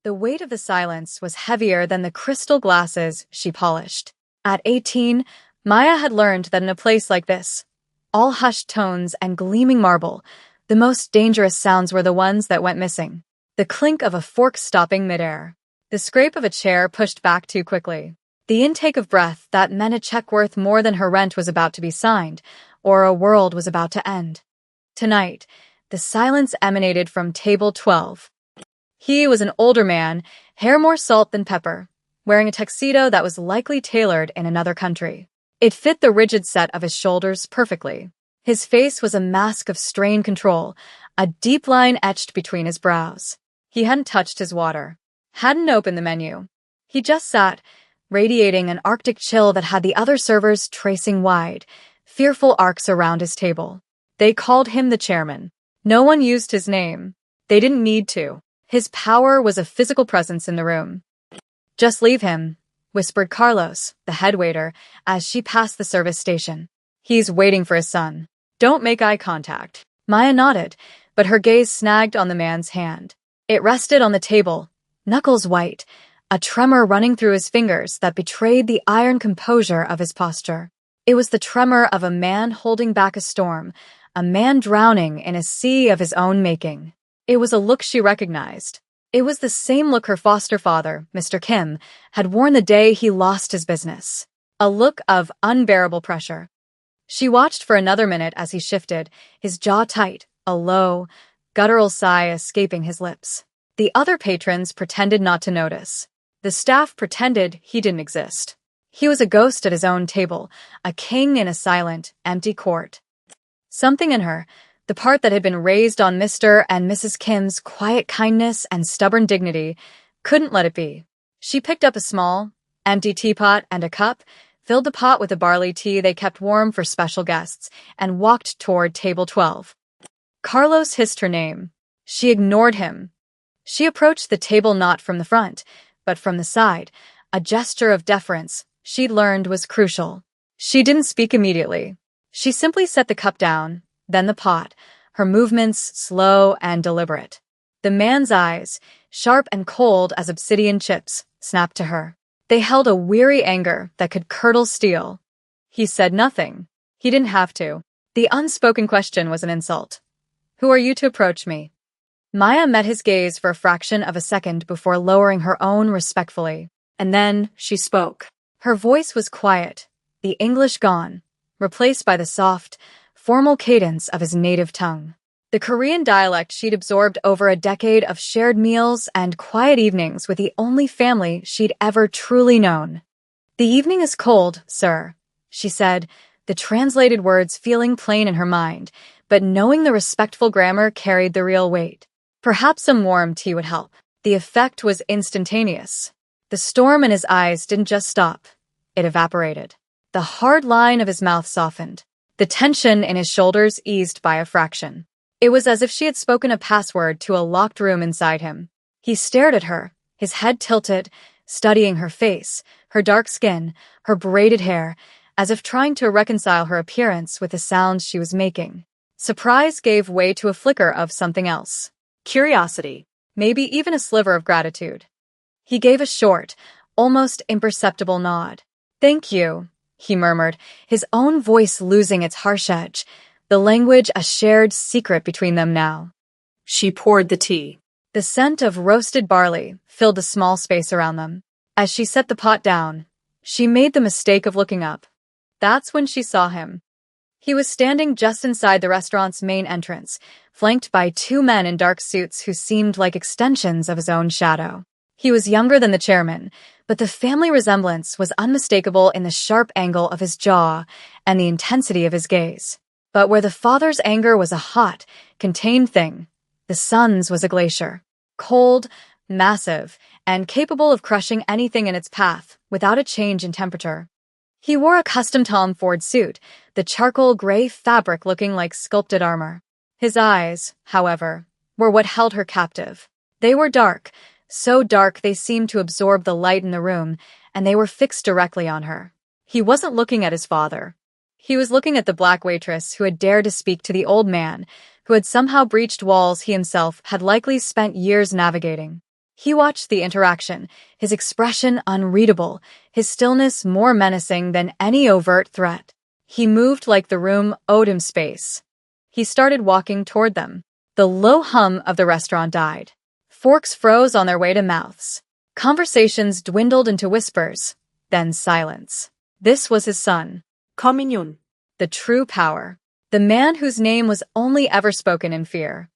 The weight of the silence was heavier than the crystal glasses she polished. At 18, Maya had learned that in a place like this, all hushed tones and gleaming marble, the most dangerous sounds were the ones that went missing. The clink of a fork stopping midair. The scrape of a chair pushed back too quickly. The intake of breath that meant a check worth more than her rent was about to be signed, or a world was about to end. Tonight, the silence emanated from table 12. He was an older man, hair more salt than pepper, wearing a tuxedo that was likely tailored in another country. It fit the rigid set of his shoulders perfectly. His face was a mask of strained control, a deep line etched between his brows. He hadn't touched his water, hadn't opened the menu. He just sat, radiating an arctic chill that had the other servers tracing wide, fearful arcs around his table. They called him the chairman. No one used his name. They didn't need to. His power was a physical presence in the room. "Just leave him," whispered Carlos, the head waiter, as she passed the service station. "He's waiting for his son. Don't make eye contact." Maya nodded, but her gaze snagged on the man's hand. It rested on the table, knuckles white, a tremor running through his fingers that betrayed the iron composure of his posture. It was the tremor of a man holding back a storm, a man drowning in a sea of his own making. It was a look she recognized. It was the same look her foster father, Mr. Kim, had worn the day he lost his business. A look of unbearable pressure. She watched for another minute as he shifted, his jaw tight, a low, guttural sigh escaping his lips. The other patrons pretended not to notice. The staff pretended he didn't exist. He was a ghost at his own table, a king in a silent, empty court. Something in her, the part that had been raised on Mr. and Mrs. Kim's quiet kindness and stubborn dignity, couldn't let it be. She picked up a small, empty teapot and a cup, filled the pot with the barley tea they kept warm for special guests, and walked toward table 12. Carlos hissed her name. She ignored him. She approached the table not from the front, but from the side, a gesture of deference she'd learned was crucial. She didn't speak immediately. She simply set the cup down, then the pot, her movements slow and deliberate. The man's eyes, sharp and cold as obsidian chips, snapped to her. They held a weary anger that could curdle steel. He said nothing. He didn't have to. The unspoken question was an insult. "Who are you to approach me?" Maya met his gaze for a fraction of a second before lowering her own respectfully. And then she spoke. Her voice was quiet, the English gone, replaced by the soft, formal cadence of his native tongue. The Korean dialect she'd absorbed over a decade of shared meals and quiet evenings with the only family she'd ever truly known. "The evening is cold, sir," she said, the translated words feeling plain in her mind, but knowing the respectful grammar carried the real weight. Perhaps some warm tea would help. The effect was instantaneous. The storm in his eyes didn't just stop. It evaporated. The hard line of his mouth softened. The tension in his shoulders eased by a fraction. It was as if she had spoken a password to a locked room inside him. He stared at her, his head tilted, studying her face, her dark skin, her braided hair, as if trying to reconcile her appearance with the sounds she was making. Surprise gave way to a flicker of something else. Curiosity, maybe even a sliver of gratitude. He gave a short, almost imperceptible nod. "Thank you," he murmured, his own voice losing its harsh edge, the language a shared secret between them now. She poured the tea. The scent of roasted barley filled the small space around them. As she set the pot down, she made the mistake of looking up. That's when she saw him. He was standing just inside the restaurant's main entrance, flanked by two men in dark suits who seemed like extensions of his own shadow. He was younger than the chairman, but the family resemblance was unmistakable in the sharp angle of his jaw and the intensity of his gaze. But where the father's anger was a hot, contained thing, the son's was a glacier. Cold, massive, and capable of crushing anything in its path without a change in temperature. He wore a custom Tom Ford suit, the charcoal gray fabric looking like sculpted armor. His eyes, however, were what held her captive. They were dark, so dark they seemed to absorb the light in the room, and they were fixed directly on her. He wasn't looking at his father. He was looking at the black waitress who had dared to speak to the old man, who had somehow breached walls he himself had likely spent years navigating. He watched the interaction, his expression unreadable, his stillness more menacing than any overt threat. He moved like the room owed him space. He started walking toward them. The low hum of the restaurant died. Forks froze on their way to mouths. Conversations dwindled into whispers, then silence. This was his son. Communion. The true power. The man whose name was only ever spoken in fear.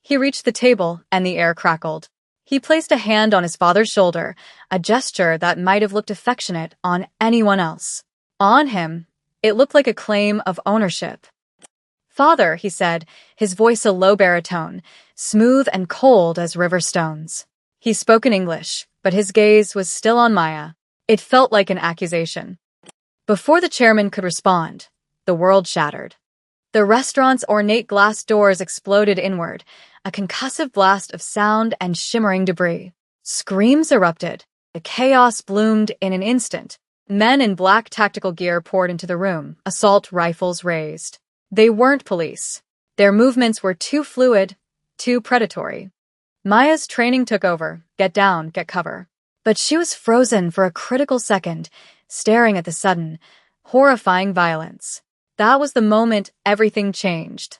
He reached the table, and the air crackled. He placed a hand on his father's shoulder, a gesture that might have looked affectionate on anyone else. On him, it looked like a claim of ownership. "Father," he said, his voice a low baritone, smooth and cold as river stones. He spoke in English, but his gaze was still on Maya. It felt like an accusation. Before the chairman could respond, the world shattered. The restaurant's ornate glass doors exploded inward, a concussive blast of sound and shimmering debris. Screams erupted. The chaos bloomed in an instant. Men in black tactical gear poured into the room, assault rifles raised. They weren't police. Their movements were too fluid, too predatory. Maya's training took over. Get down, get cover. But she was frozen for a critical second, staring at the sudden, horrifying violence. That was the moment everything changed.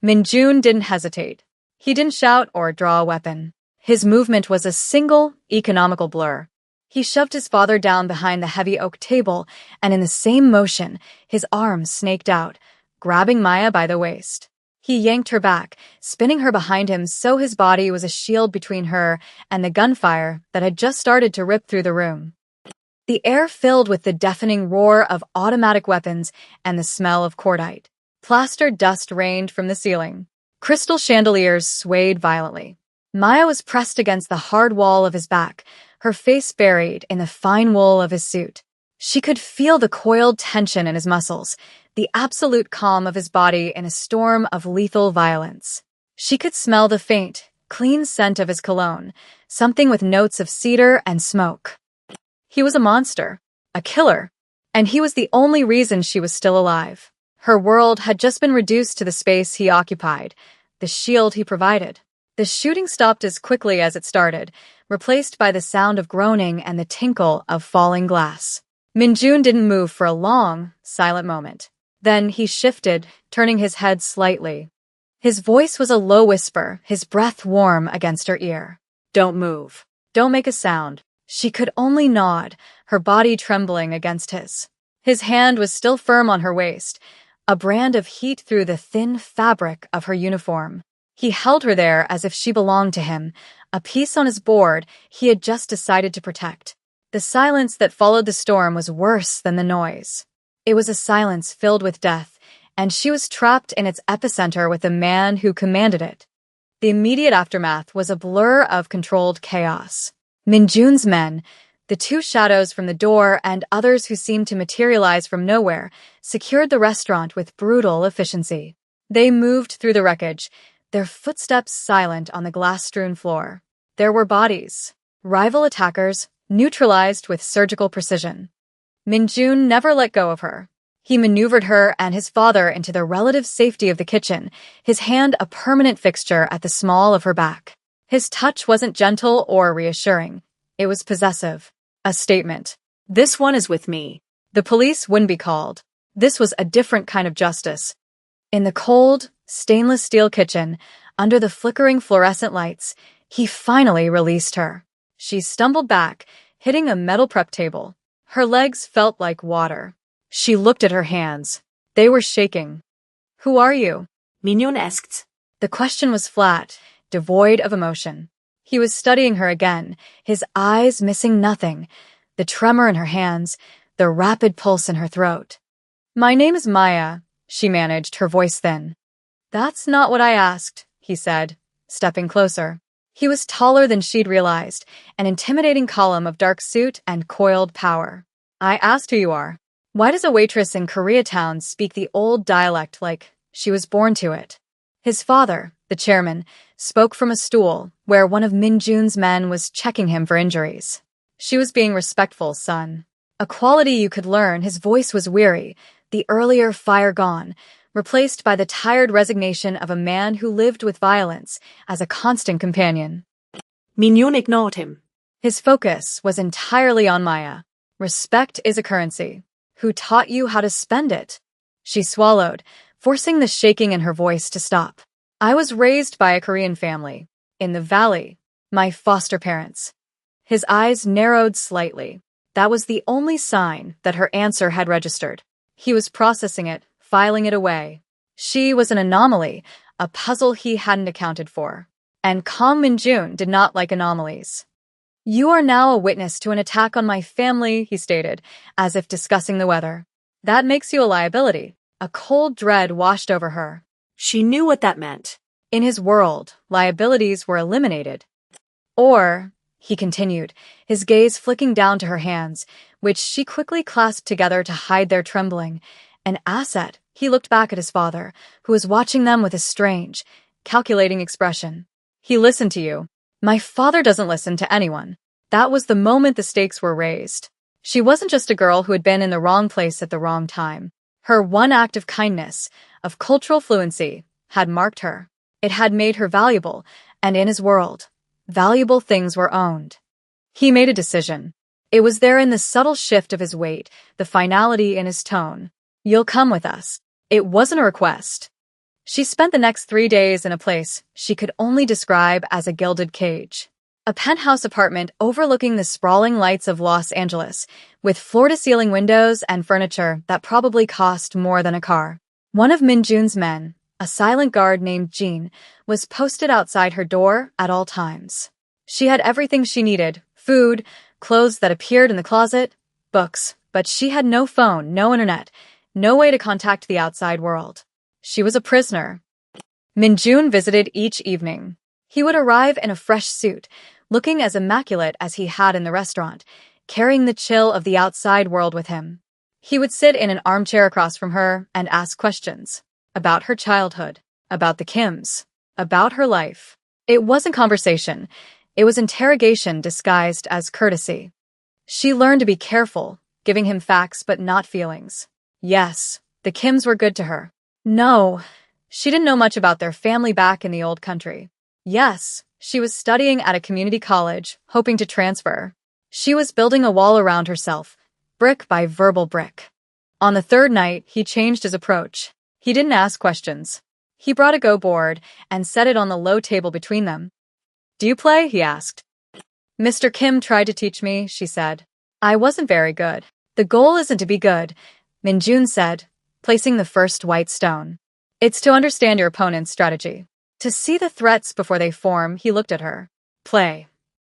Minjun didn't hesitate. He didn't shout or draw a weapon. His movement was a single, economical blur. He shoved his father down behind the heavy oak table, and in the same motion, his arms snaked out, grabbing Maya by the waist. He yanked her back, spinning her behind him so his body was a shield between her and the gunfire that had just started to rip through the room. The air filled with the deafening roar of automatic weapons and the smell of cordite. Plastered dust rained from the ceiling. Crystal chandeliers swayed violently. Maya was pressed against the hard wall of his back, her face buried in the fine wool of his suit. She could feel the coiled tension in his muscles, the absolute calm of his body in a storm of lethal violence. She could smell the faint, clean scent of his cologne, something with notes of cedar and smoke. He was a monster, a killer, and he was the only reason she was still alive. Her world had just been reduced to the space he occupied, the shield he provided. The shooting stopped as quickly as it started, replaced by the sound of groaning and the tinkle of falling glass. Minjun didn't move for a long, silent moment. Then he shifted, turning his head slightly. His voice was a low whisper, his breath warm against her ear. "Don't move. Don't make a sound." She could only nod, her body trembling against his. His hand was still firm on her waist, a brand of heat through the thin fabric of her uniform. He held her there as if she belonged to him, a piece on his board he had just decided to protect. The silence that followed the storm was worse than the noise. It was a silence filled with death, and she was trapped in its epicenter with the man who commanded it. The immediate aftermath was a blur of controlled chaos. Minjun's men, the two shadows from the door and others who seemed to materialize from nowhere, secured the restaurant with brutal efficiency. They moved through the wreckage, their footsteps silent on the glass-strewn floor. There were bodies, rival attackers, neutralized with surgical precision. Minjun never let go of her. He maneuvered her and his father into the relative safety of the kitchen, his hand a permanent fixture at the small of her back. His touch wasn't gentle or reassuring. It was possessive. A statement. "This one is with me." The police wouldn't be called. This was a different kind of justice. In the cold, stainless steel kitchen, under the flickering fluorescent lights, he finally released her. She stumbled back, hitting a metal prep table. Her legs felt like water. She looked at her hands. They were shaking. "Who are you?" Mignon asked. The question was flat, devoid of emotion. He was studying her again, his eyes missing nothing, the tremor in her hands, the rapid pulse in her throat. "My name is Maya," she managed, her voice thin. "That's not what I asked," he said, stepping closer. He was taller than she'd realized, an intimidating column of dark suit and coiled power. "I asked who you are. Why does a waitress in Koreatown speak the old dialect like she was born to it?" His father, the chairman, spoke from a stool where one of Minjun's men was checking him for injuries. "She was being respectful, son." A quality you could learn. His voice was weary, the earlier fire gone, replaced by the tired resignation of a man who lived with violence as a constant companion. Min-yoon ignored him. His focus was entirely on Maya. Respect is a currency. Who taught you how to spend it? She swallowed, forcing the shaking in her voice to stop. I was raised by a Korean family. In the valley. My foster parents. His eyes narrowed slightly. That was the only sign that her answer had registered. He was processing it, filing it away. She was an anomaly, a puzzle he hadn't accounted for. And Kang Min-jun did not like anomalies. You are now a witness to an attack on my family, he stated, as if discussing the weather. That makes you a liability. A cold dread washed over her. She knew what that meant. In his world, liabilities were eliminated. Or, he continued, his gaze flicking down to her hands, which she quickly clasped together to hide their trembling. An asset. He looked back at his father, who was watching them with a strange, calculating expression. He listened to you. My father doesn't listen to anyone. That was the moment the stakes were raised. She wasn't just a girl who had been in the wrong place at the wrong time. Her one act of kindness, of cultural fluency, had marked her. It had made her valuable, and in his world, valuable things were owned. He made a decision. It was there in the subtle shift of his weight, the finality in his tone. You'll come with us. It wasn't a request. She spent the next 3 days in a place she could only describe as a gilded cage. A penthouse apartment overlooking the sprawling lights of Los Angeles, with floor-to-ceiling windows and furniture that probably cost more than a car. One of Min-jun's men, a silent guard named Jean, was posted outside her door at all times. She had everything she needed, food, clothes that appeared in the closet, books, but she had no phone, no internet, no way to contact the outside world. She was a prisoner. Min-jun visited each evening. He would arrive in a fresh suit, looking as immaculate as he had in the restaurant, carrying the chill of the outside world with him. He would sit in an armchair across from her and ask questions. About her childhood, about the Kims, about her life. It wasn't conversation. It was interrogation disguised as courtesy. She learned to be careful, giving him facts but not feelings. Yes, the Kims were good to her. No, she didn't know much about their family back in the old country. Yes, she was studying at a community college, hoping to transfer. She was building a wall around herself, brick by verbal brick. On the third night, he changed his approach. He didn't ask questions. He brought a Go board and set it on the low table between them. Do you play? He asked. Mr. Kim tried to teach me, she said. I wasn't very good. The goal isn't to be good, Min-jun said, placing the first white stone. It's to understand your opponent's strategy. To see the threats before they form, he looked at her. Play.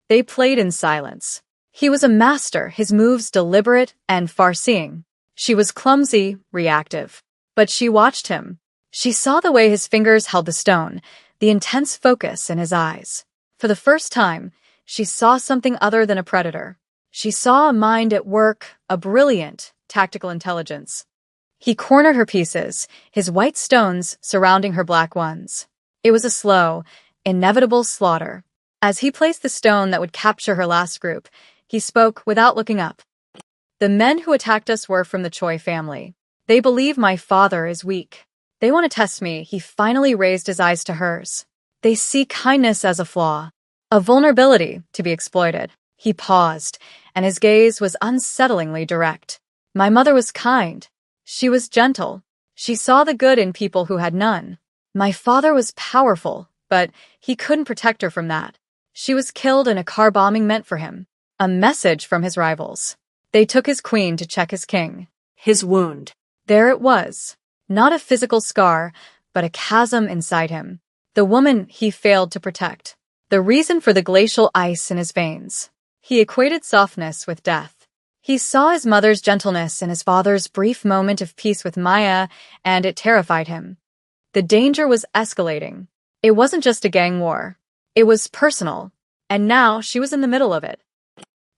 They played in silence. He was a master, his moves deliberate and far-seeing. She was clumsy, reactive. But she watched him. She saw the way his fingers held the stone, the intense focus in his eyes. For the first time, she saw something other than a predator. She saw a mind at work, a brilliant, tactical intelligence. He cornered her pieces, his white stones surrounding her black ones. It was a slow, inevitable slaughter. As he placed the stone that would capture her last group, he spoke without looking up. The men who attacked us were from the Choi family. They believe my father is weak. They want to test me. He finally raised his eyes to hers. They see kindness as a flaw, a vulnerability to be exploited. He paused, and his gaze was unsettlingly direct. My mother was kind. She was gentle. She saw the good in people who had none. My father was powerful, but he couldn't protect her from that. She was killed in a car bombing meant for him. A message from his rivals. They took his queen to check his king. His wound. There it was. Not a physical scar, but a chasm inside him. The woman he failed to protect. The reason for the glacial ice in his veins. He equated softness with death. He saw his mother's gentleness in his father's brief moment of peace with Maya, and it terrified him. The danger was escalating. It wasn't just a gang war. It was personal. And now she was in the middle of it.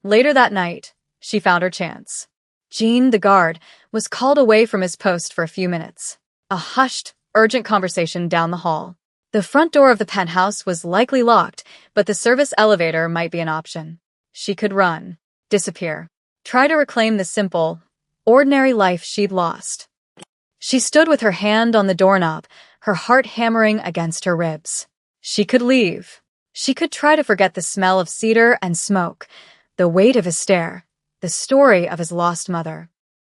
Later that night, she found her chance. Jean, the guard, was called away from his post for a few minutes. A hushed, urgent conversation down the hall. The front door of the penthouse was likely locked, but the service elevator might be an option. She could run, disappear, try to reclaim the simple, ordinary life she'd lost. She stood with her hand on the doorknob, her heart hammering against her ribs. She could leave. She could try to forget the smell of cedar and smoke, the weight of his stare, the story of his lost mother.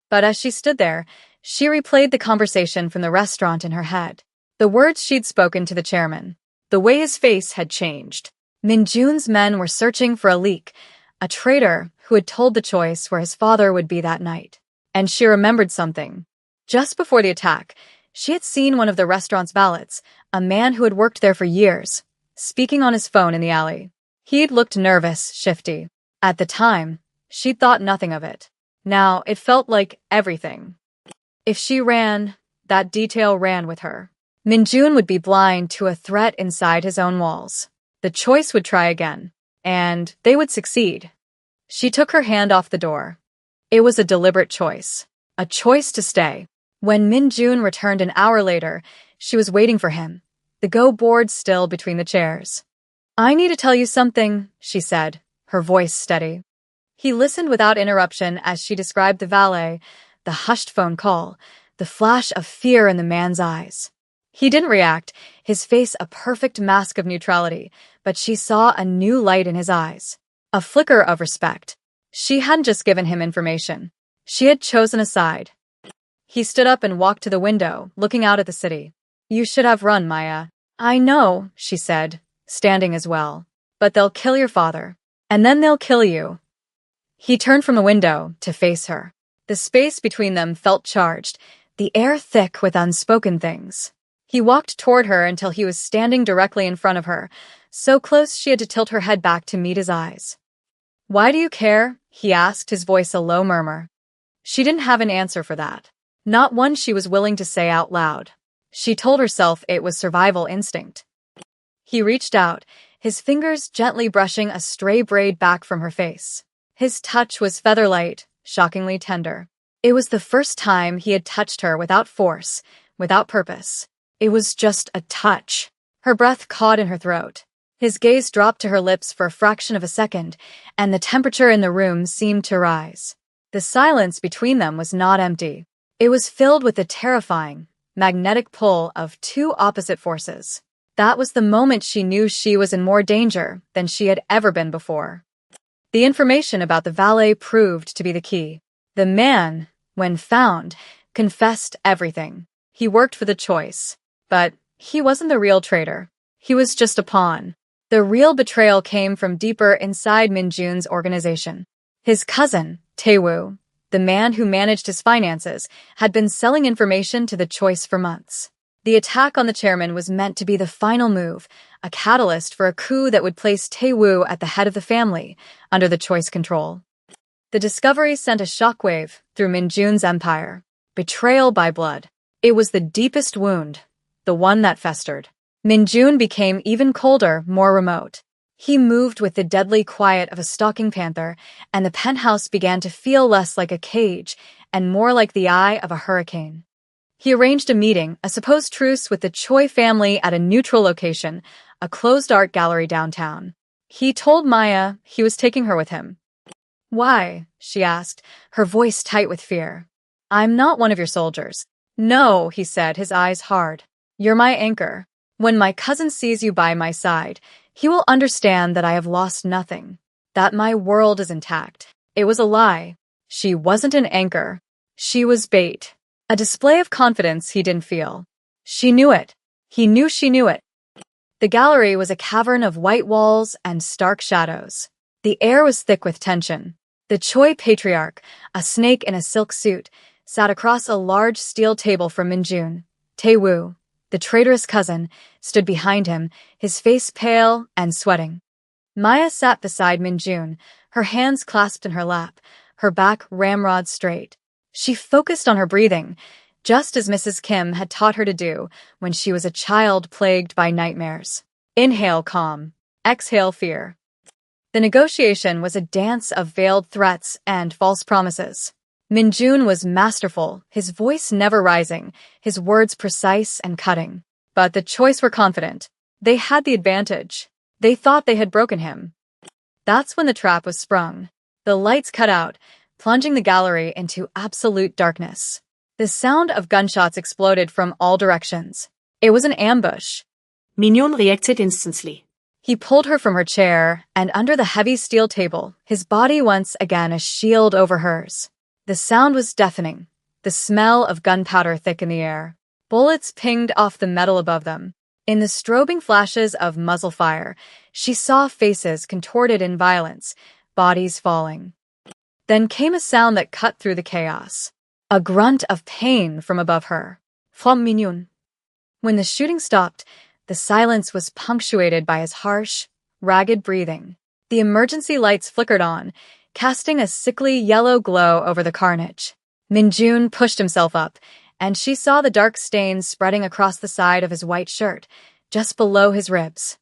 But as she stood there, she replayed the conversation from the restaurant in her head. The words she'd spoken to the chairman. The way his face had changed. Minjun's men were searching for a leak, a traitor who had told the choice where his father would be that night. And she remembered something. Just before the attack, she had seen one of the restaurant's valets, a man who had worked there for years, speaking on his phone in the alley. He'd looked nervous, shifty. At the time, she'd thought nothing of it. Now, it felt like everything. If she ran, that detail ran with her. Minjun would be blind to a threat inside his own walls. The choice would try again, and they would succeed. She took her hand off the door. It was a deliberate choice. A choice to stay. When Minjun returned an hour later, she was waiting for him, the go board still between the chairs. "I need to tell you something," she said, her voice steady. He listened without interruption as she described the valet, the hushed phone call, the flash of fear in the man's eyes. He didn't react, his face a perfect mask of neutrality, but she saw a new light in his eyes. A flicker of respect. She hadn't just given him information. She had chosen a side. He stood up and walked to the window, looking out at the city. "You should have run, Maya." "I know," she said, standing as well. "But they'll kill your father. And then they'll kill you." He turned from the window to face her. The space between them felt charged, the air thick with unspoken things. He walked toward her until he was standing directly in front of her, so close she had to tilt her head back to meet his eyes. "Why do you care?" he asked, his voice a low murmur. She didn't have an answer for that. Not one she was willing to say out loud. She told herself it was survival instinct. He reached out, his fingers gently brushing a stray braid back from her face. His touch was featherlight, shockingly tender. It was the first time he had touched her without force, without purpose. It was just a touch. Her breath caught in her throat. His gaze dropped to her lips for a fraction of a second, and the temperature in the room seemed to rise. The silence between them was not empty. It was filled with the terrifying, magnetic pull of two opposite forces. That was the moment she knew she was in more danger than she had ever been before. The information about the valet proved to be the key. The man, when found, confessed everything. He worked for the choice. But he wasn't the real traitor. He was just a pawn. The real betrayal came from deeper inside Minjun's organization. His cousin, Taewoo, the man who managed his finances, had been selling information to the choice for months. The attack on the chairman was meant to be the final move, a catalyst for a coup that would place Taewoo at the head of the family, under the choice control. The discovery sent a shockwave through Minjun's empire. Betrayal by blood. It was the deepest wound, the one that festered. Minjun became even colder, more remote. He moved with the deadly quiet of a stalking panther, and the penthouse began to feel less like a cage and more like the eye of a hurricane. He arranged a meeting, a supposed truce with the Choi family at a neutral location, a closed art gallery downtown. He told Maya he was taking her with him. "Why?" she asked, her voice tight with fear. "I'm not one of your soldiers." "No," he said, his eyes hard. "You're my anchor. When my cousin sees you by my side, he will understand that I have lost nothing, that my world is intact." It was a lie. She wasn't an anchor. She was bait. A display of confidence he didn't feel. She knew it. He knew she knew it. The gallery was a cavern of white walls and stark shadows. The air was thick with tension. The Choi patriarch, a snake in a silk suit, sat across a large steel table from Minjun. Taewoo, the traitorous cousin, stood behind him, his face pale and sweating. Maya sat beside Minjun, her hands clasped in her lap, her back ramrod straight. She focused on her breathing, just as Mrs. Kim had taught her to do when she was a child plagued by nightmares. Inhale calm, exhale fear. The negotiation was a dance of veiled threats and false promises. Minjun was masterful, his voice never rising, his words precise and cutting. But the choice were confident. They had the advantage. They thought they had broken him. That's when the trap was sprung. The lights cut out, plunging the gallery into absolute darkness. The sound of gunshots exploded from all directions. It was an ambush. Mignon reacted instantly. He pulled her from her chair, and under the heavy steel table, his body once again a shield over hers. The sound was deafening, the smell of gunpowder thick in the air. Bullets pinged off the metal above them. In the strobing flashes of muzzle fire, she saw faces contorted in violence, bodies falling. Then came a sound that cut through the chaos. A grunt of pain from above her. Femme mignonne. When the shooting stopped, the silence was punctuated by his harsh, ragged breathing. The emergency lights flickered on, casting a sickly yellow glow over the carnage. Minjun pushed himself up, and she saw the dark stains spreading across the side of his white shirt, just below his ribs.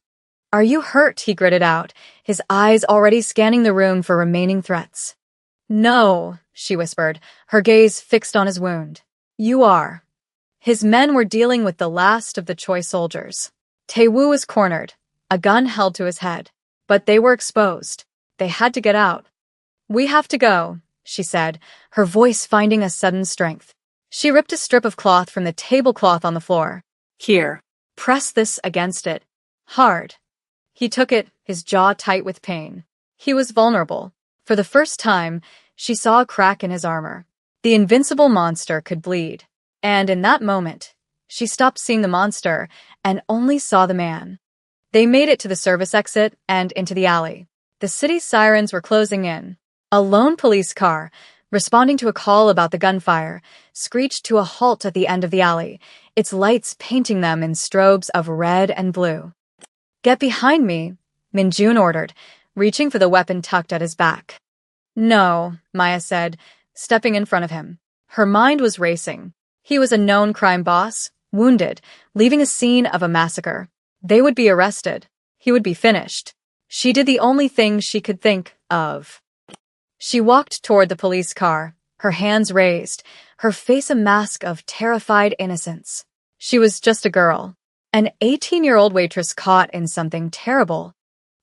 "Are you hurt?" he gritted out, his eyes already scanning the room for remaining threats. "No," she whispered, her gaze fixed on his wound. "You are." His men were dealing with the last of the Choi soldiers. Tae-woo was cornered, a gun held to his head. But they were exposed. They had to get out. "We have to go," she said, her voice finding a sudden strength. She ripped a strip of cloth from the tablecloth on the floor. "Here." "Press this against it. Hard." He took it, his jaw tight with pain. He was vulnerable. For the first time, she saw a crack in his armor. The invincible monster could bleed. And in that moment, she stopped seeing the monster and only saw the man. They made it to the service exit and into the alley. The city's sirens were closing in. A lone police car, responding to a call about the gunfire, screeched to a halt at the end of the alley, its lights painting them in strobes of red and blue. "Get behind me," Minjun ordered, reaching for the weapon tucked at his back. "No," Maya said, stepping in front of him. Her mind was racing. He was a known crime boss, wounded, leaving a scene of a massacre. They would be arrested. He would be finished. She did the only thing she could think of. She walked toward the police car, her hands raised, her face a mask of terrified innocence. She was just a girl, an 18-year-old waitress caught in something terrible.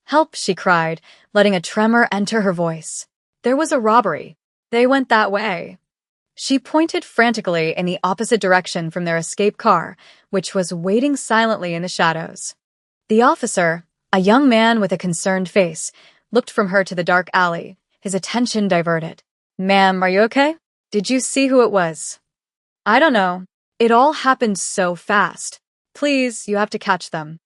"Help," she cried, letting a tremor enter her voice. "There was a robbery. They went that way." She pointed frantically in the opposite direction from their escape car, which was waiting silently in the shadows. The officer, a young man with a concerned face, looked from her to the dark alley, his attention diverted. "Ma'am, are you okay? Did you see who it was?" "I don't know. It all happened so fast. Please, you have to catch them."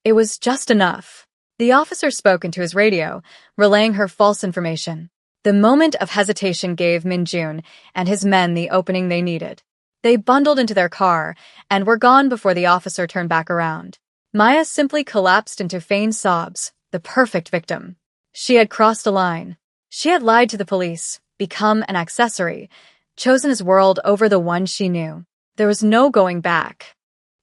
It was just enough. The officer spoke into his radio, relaying her false information. The moment of hesitation gave Minjun and his men the opening they needed. They bundled into their car and were gone before the officer turned back around. Maya simply collapsed into feigned sobs, the perfect victim. She had crossed a line. She had lied to the police, become an accessory, chosen his world over the one she knew. There was no going back.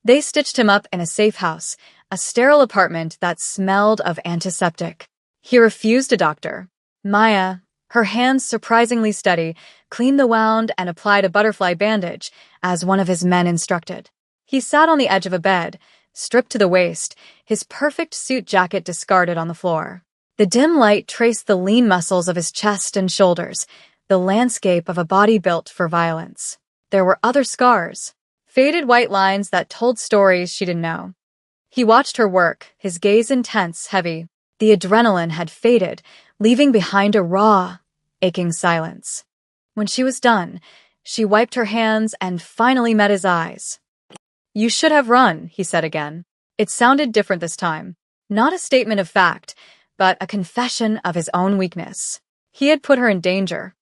They stitched him up in a safe house, a sterile apartment that smelled of antiseptic. He refused a doctor. Maya, her hands surprisingly steady, cleaned the wound and applied a butterfly bandage, as one of his men instructed. He sat on the edge of a bed, stripped to the waist, his perfect suit jacket discarded on the floor. The dim light traced the lean muscles of his chest and shoulders, the landscape of a body built for violence. There were other scars, faded white lines that told stories she didn't know. He watched her work, his gaze intense, heavy. The adrenaline had faded, leaving behind a raw, aching silence. When she was done, she wiped her hands and finally met his eyes. "You should have run," he said again. It sounded different this time. Not a statement of fact, but a confession of his own weakness. He had put her in danger.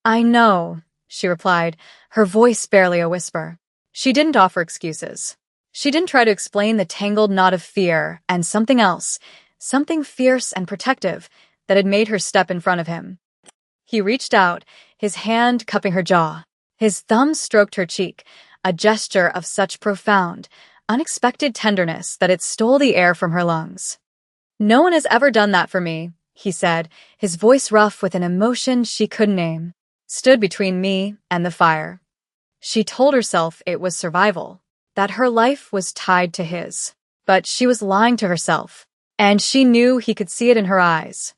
"I know," she replied, her voice barely a whisper. She didn't offer excuses. She didn't try to explain the tangled knot of fear and something else, something fierce and protective, that had made her step in front of him. He reached out, his hand cupping her jaw. His thumb stroked her cheek, a gesture of such profound, unexpected tenderness that it stole the air from her lungs. "No one has ever done that for me," he said, his voice rough with an emotion she couldn't name. "Stood between me and the fire." She told herself it was survival, that her life was tied to his. But she was lying to herself, and she knew he could see it in her eyes.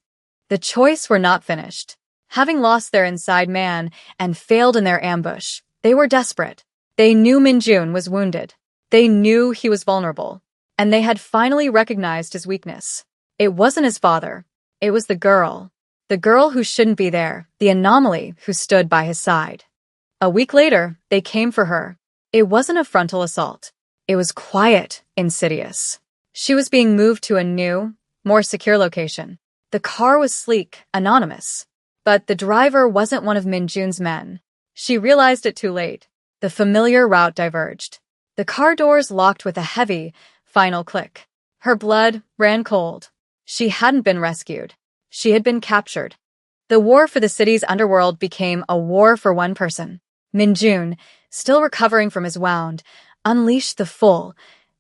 The choice were not finished. Having lost their inside man and failed in their ambush, they were desperate. They knew Minjun was wounded. They knew he was vulnerable. And they had finally recognized his weakness. It wasn't his father. It was the girl. The girl who shouldn't be there, the anomaly who stood by his side. A week later, they came for her. It wasn't a frontal assault. It was quiet, insidious. She was being moved to a new, more secure location. The car was sleek, anonymous. But the driver wasn't one of Minjun's men. She realized it too late. The familiar route diverged. The car doors locked with a heavy, final click. Her blood ran cold. She hadn't been rescued. She had been captured. The war for the city's underworld became a war for one person. Minjun, still recovering from his wound, unleashed the full,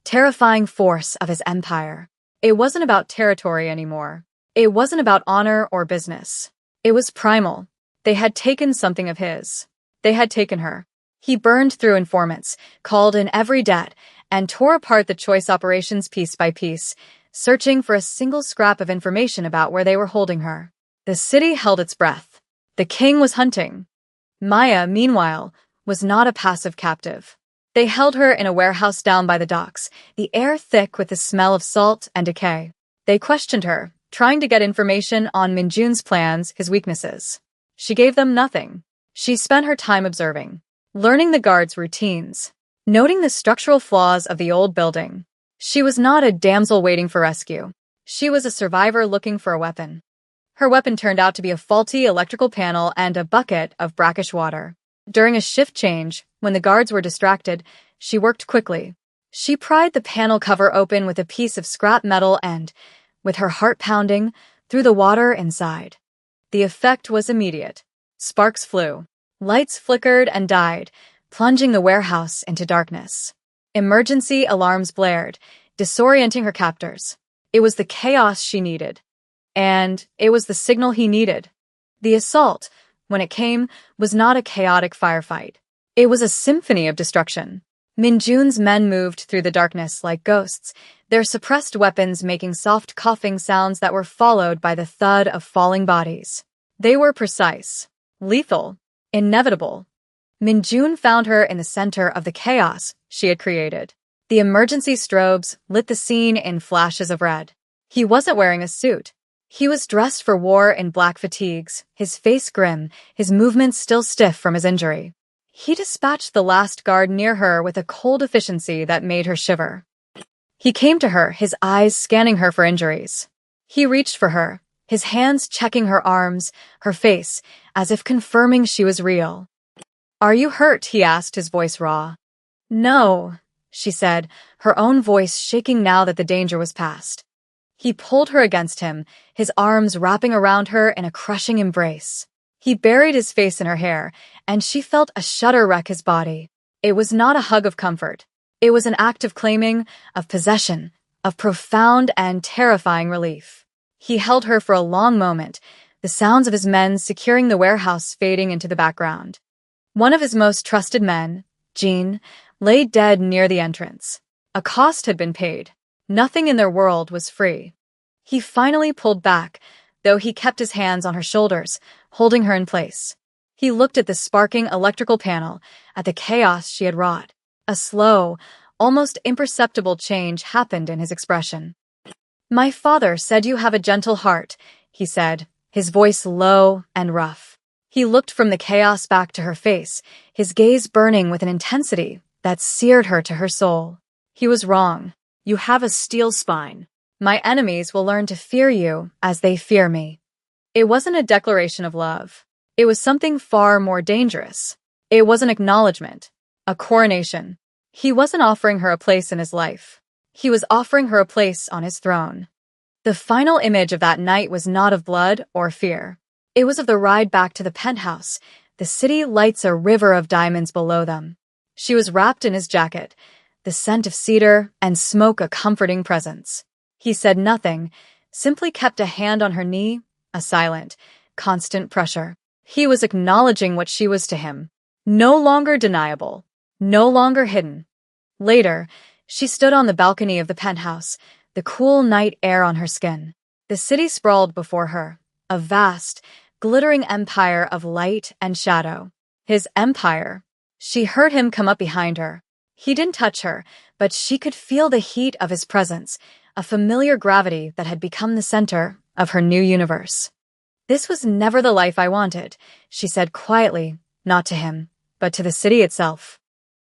terrifying force of his empire. It wasn't about territory anymore. It wasn't about honor or business. It was primal. They had taken something of his. They had taken her. He burned through informants, called in every debt, and tore apart the choice operations piece by piece, searching for a single scrap of information about where they were holding her. The city held its breath. The king was hunting. Maya, meanwhile, was not a passive captive. They held her in a warehouse down by the docks, the air thick with the smell of salt and decay. They questioned her, trying to get information on Minjun's plans, his weaknesses. She gave them nothing. She spent her time observing, learning the guards' routines, noting the structural flaws of the old building. She was not a damsel waiting for rescue. She was a survivor looking for a weapon. Her weapon turned out to be a faulty electrical panel and a bucket of brackish water. During a shift change, when the guards were distracted, she worked quickly. She pried the panel cover open with a piece of scrap metal and, with her heart pounding, threw the water inside. The effect was immediate. Sparks flew. Lights flickered and died, plunging the warehouse into darkness. Emergency alarms blared, disorienting her captors. It was the chaos she needed. And it was the signal he needed. The assault, when it came, was not a chaotic firefight. It was a symphony of destruction. Minjun's men moved through the darkness like ghosts, their suppressed weapons making soft coughing sounds that were followed by the thud of falling bodies. They were precise, lethal, inevitable. Minjun found her in the center of the chaos she had created. The emergency strobes lit the scene in flashes of red. He wasn't wearing a suit. He was dressed for war in black fatigues, his face grim, his movements still stiff from his injury. He dispatched the last guard near her with a cold efficiency that made her shiver. He came to her, his eyes scanning her for injuries. He reached for her, his hands checking her arms, her face, as if confirming she was real. "Are you hurt?" he asked, his voice raw. "No," she said, her own voice shaking now that the danger was past. He pulled her against him, his arms wrapping around her in a crushing embrace. He buried his face in her hair, and she felt a shudder wreck his body. It was not a hug of comfort. It was an act of claiming, of possession, of profound and terrifying relief. He held her for a long moment, the sounds of his men securing the warehouse fading into the background. One of his most trusted men, Jean, lay dead near the entrance. A cost had been paid. Nothing in their world was free. He finally pulled back, though he kept his hands on her shoulders, holding her in place. He looked at the sparking electrical panel, at the chaos she had wrought. A slow, almost imperceptible change happened in his expression. "My father said you have a gentle heart," he said, his voice low and rough. He looked from the chaos back to her face, his gaze burning with an intensity that seared her to her soul. He was wrong. "You have a steel spine. My enemies will learn to fear you as they fear me." It wasn't a declaration of love. It was something far more dangerous. It was an acknowledgement, a coronation. He wasn't offering her a place in his life. He was offering her a place on his throne. The final image of that night was not of blood or fear. It was of the ride back to the penthouse, the city lights a river of diamonds below them. She was wrapped in his jacket, the scent of cedar and smoke a comforting presence. He said nothing, simply kept a hand on her knee, a silent, constant pressure. He was acknowledging what she was to him. No longer deniable, no longer hidden. Later, she stood on the balcony of the penthouse, the cool night air on her skin. The city sprawled before her, a vast, glittering empire of light and shadow. His empire. She heard him come up behind her. He didn't touch her, but she could feel the heat of his presence, a familiar gravity that had become the center of her new universe. "This was never the life I wanted," she said quietly, not to him, but to the city itself.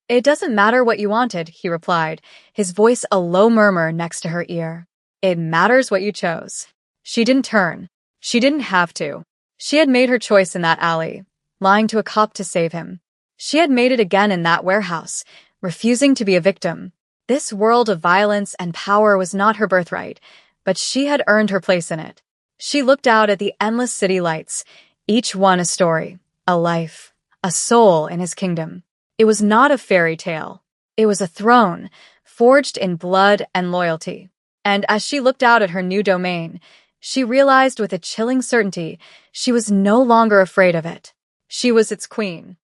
"It doesn't matter what you wanted," he replied, his voice a low murmur next to her ear. "It matters what you chose." She didn't turn. She didn't have to. She had made her choice in that alley, lying to a cop to save him. She had made it again in that warehouse, refusing to be a victim. This world of violence and power was not her birthright, but she had earned her place in it. She looked out at the endless city lights, each one a story, a life, a soul in his kingdom. It was not a fairy tale. It was a throne, forged in blood and loyalty. And as she looked out at her new domain, she realized with a chilling certainty she was no longer afraid of it. She was its queen.